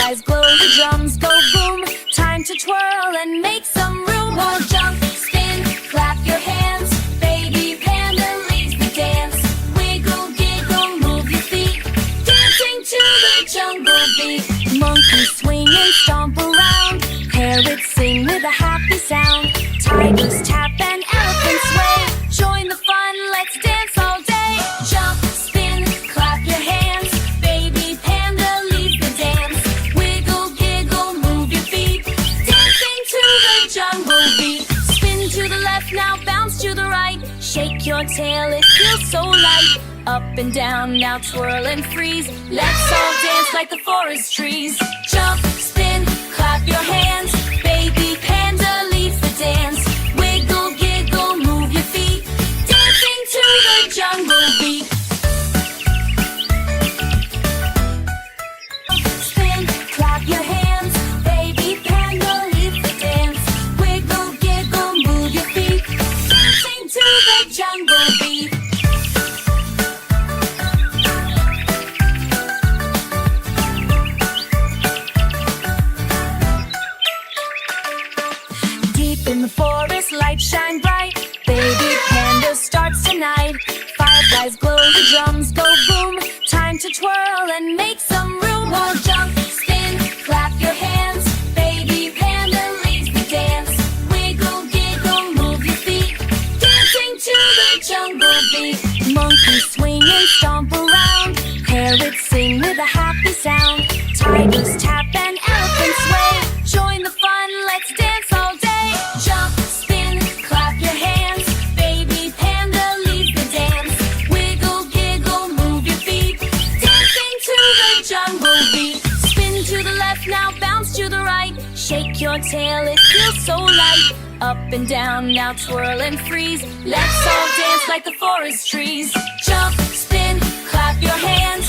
Fireflies glow, the drums go boom. Time to twirl and make some room. We'll jump, spin, clap your hands. Baby Panda leads the dance. Wiggle, giggle, move your feet. Dancing to the jungle beat. Monkeys swing and stomp around. Parrots sing with a happy sound. Tigers tap and elephants sway. Join the fun, let's dance all day. Jump, spin, clap your hands. Baby Panda leads the dance. Wiggle, giggle, move your feet. Dancing to the jungle beat. Spin to the left, now bounce to the right. Shake your tail, it feels so light. Up and down, now twirl and freeze. Let's all dance like the forest trees. Jump, spin, clap your hands. Baby Panda leads the dance. Wiggle, giggle, move your feet. Dancing to the jungle beat. Spin, clap your hands. Baby Panda leads the dance. Wiggle, giggle, move your feet. Dancing to the jungle beat. In the forest, lights shine bright. Baby Panda starts tonight. Fireflies glow, the drums go boom. Time to twirl and make some room. We'll jump, spin, clap your hands. Baby Panda leads the dance. Wiggle, giggle, move your feet. Dancing to the jungle beat. Monkeys swing and stomp around. Parrots sing with a happy sound. Tigers tap and elephants sway. Join the fun, let's dance all day. Jump, spin, clap your hands. Baby Panda leads the dance. Wiggle, giggle, move your feet. Dancing to the jungle beat. Spin to the left, now bounce to the right. Shake your tail, it feels so light. Up and down, now twirl and freeze. Let's all dance like the forest trees. Jump, spin, clap your hands.